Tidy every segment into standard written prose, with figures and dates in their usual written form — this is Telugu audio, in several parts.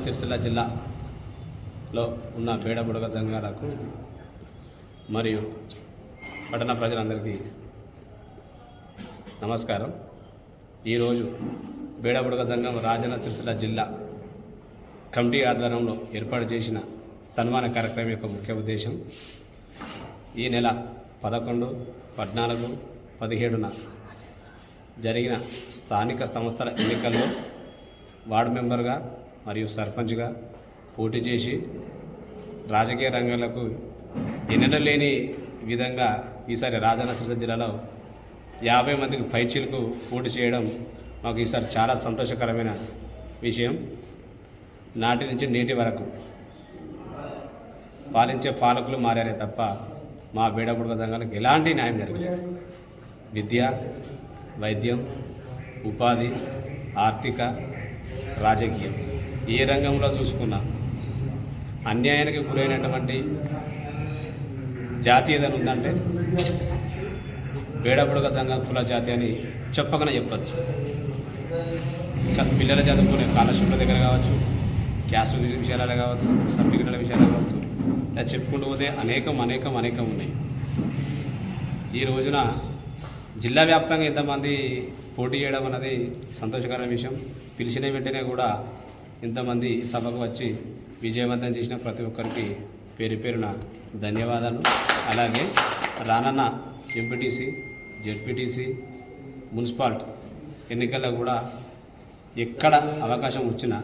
సిరిసిల్ల జిల్లాలో ఉన్న బేడబుడగ సంఘాలకు మరియు పట్టణ ప్రజలందరికీ నమస్కారం. ఈరోజు బేడబుడగ సంఘం రాజన్న సిరిసిల్ల జిల్లా కమిటీ ఆధ్వర్యంలో ఏర్పాటు చేసిన సన్మాన కార్యక్రమం యొక్క ముఖ్య ఉద్దేశం ఈ నెల 11, 14, 17న జరిగిన స్థానిక సంస్థల ఎన్నికల్లో వార్డు మెంబర్గా మరియు సర్పంచ్గా పోటీ చేసి రాజకీయ రంగాలకు ఎన్నడూ లేని విధంగా ఈసారి రాజన్న సిరిసిల్ల జిల్లాలో 50 మందికి పైచీలకు పోటీ చేయడం మాకు ఈసారి చాలా సంతోషకరమైన విషయం. నాటి నుంచి నేటి వరకు పాలించే పాలకులు మారారే తప్ప మా బేడబుడగ సంఘానికి ఎలాంటి న్యాయం జరగలేదు. విద్య, వైద్యం, ఉపాధి, ఆర్థిక, రాజకీయం ఏ రంగంలో చూసుకున్నా అన్యాయానికి గురైనటువంటి జాతి ఏదైనా ఉందంటే బేడబుడగ సంఘం కుల జాతి అని చెప్పకనే చెప్పచ్చు. పిల్లల చదువుకునే స్కాలర్షిప్ల దగ్గర కావచ్చు, క్యాస్ట్ విషయాలలో కావచ్చు, సర్టిఫికెట్ల విషయాలు కావచ్చు, ఇలా చెప్పుకుంటూ పోతే అనేకం ఉన్నాయి. ఈ రోజున జిల్లా వ్యాప్తంగా ఇంతమంది పోటీ చేయడం అన్నది సంతోషకరమైన విషయం. పిలిచిన వెంటనే కూడా ఇంతమంది సభకు వచ్చి విజయవంతం చేసిన ప్రతి ఒక్కరికి పేరున ధన్యవాదాలు. అలాగే రానున్న ఎంపీటీసీ, జెడ్పీటీసీ, మున్సిపాలిటీ ఎన్నికల్లో కూడా ఎక్కడ అవకాశం వచ్చినా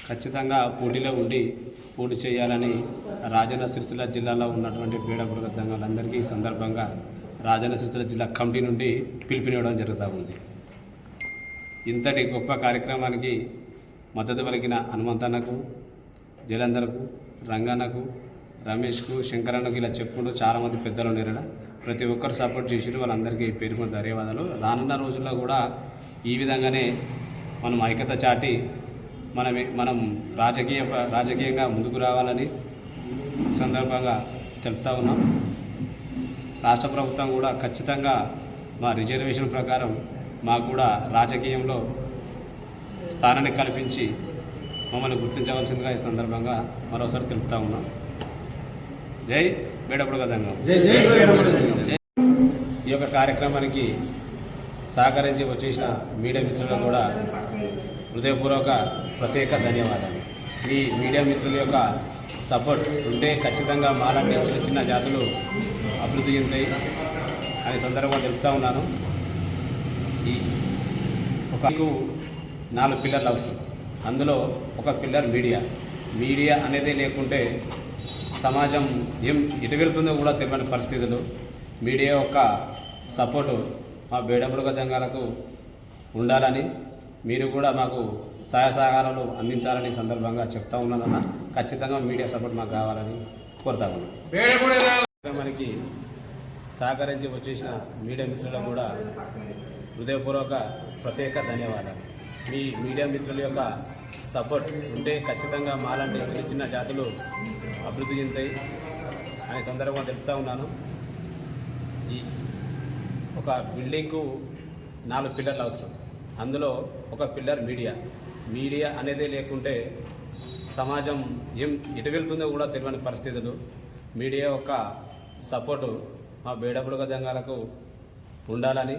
ఖచ్చితంగా పోటీలో ఉండి పోటీ చేయాలని రాజన్న సిరిసిల్ల జిల్లాలో ఉన్నటువంటి బేడబుడగ సంఘాలందరికీ ఈ సందర్భంగా రాజన్న సిరిసిల్ల జిల్లా కమిటీ నుండి పిలుపునివ్వడం జరుగుతూ ఉంది. ఇంతటి గొప్ప కార్యక్రమానికి మద్దతు పలికిన హనుమంతన్నకు, జలంధర్కు, రంగన్నకు, రమేష్కు, శంకరన్నకు ఇలా చెప్పుకుంటూ చాలామంది పెద్దలు ఉన్నారు. ప్రతి ఒక్కరు సపోర్ట్ చేసి వాళ్ళందరికీ పేరుకు ధన్యవాదాలు. రానున్న రోజుల్లో కూడా ఈ విధంగానే మనం ఐక్యత చాటి మనం రాజకీయంగా ముందుకు రావాలని సందర్భంగా తెలుపుతా ఉన్నాం. రాష్ట్ర ప్రభుత్వం కూడా ఖచ్చితంగా మా రిజర్వేషన్ ప్రకారం మాకు కూడా రాజకీయంలో స్థానాన్ని కల్పించి మమ్మల్ని గుర్తించవలసిందిగా ఈ సందర్భంగా మరోసారి తెలుపుతా ఉన్నాం. జై బేడబుడగ సంఘం. ఈ యొక్క కార్యక్రమానికి సహకరించి వచ్చేసిన మీడియా మిత్రులకు కూడా హృదయపూర్వక ప్రత్యేక ధన్యవాదాలు. ఈ మీడియా మిత్రుల యొక్క సపోర్ట్ ఉంటే ఖచ్చితంగా మాలాంటి చిన్న జాతులు అభివృద్ధి చెందాయి అనే సందర్భంగా తెలుపుతా ఉన్నాను. ఈ మీకు 4 పిల్లర్లు అవసరం. అందులో ఒక పిల్లర్ మీడియా అనేది లేకుంటే సమాజం ఎటు వెళ్తుందో కూడా తెలియని పరిస్థితులు. మీడియా యొక్క సపోర్టు మా బేడబుడగ సంఘాలకు ఉండాలని, మీరు కూడా మాకు సహాయ సహకారాలు అందించాలని సందర్భంగా చెప్తా ఉన్నానన్న. ఖచ్చితంగా మీడియా సపోర్ట్ మాకు కావాలని కోరుతా ఉన్నాను. మనకి సహకరించి వచ్చేసిన మీడియా మిత్రులకు కూడా హృదయపూర్వక ప్రత్యేక ధన్యవాదాలు. మీ మీడియా మిత్రుల యొక్క సపోర్ట్ ఉంటే ఖచ్చితంగా మాలాంటి చిన్న జాతులు అభివృద్ధి చెందుతాయి అనే సందర్భంగా తెలుపుతా ఉన్నాను. ఈ ఒక బిల్డింగ్కు 4 పిల్లర్లు అవసరం. అందులో ఒక పిల్లర్ మీడియా అనేది లేకుంటే సమాజం ఎటు వెళ్తుందో కూడా తెలియని పరిస్థితులు. మీడియా యొక్క సపోర్టు మా బేడబుడగ సంఘాలకు ఉండాలని,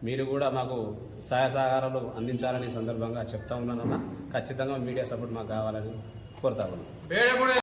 మీరు కూడా మాకు సహాయ సహకారాలు అందించాలని సందర్భంగా చెప్తా ఉన్నానన్న. ఖచ్చితంగా మీడియా సపోర్ట్ మాకు కావాలని కోరుతా ఉన్నాను.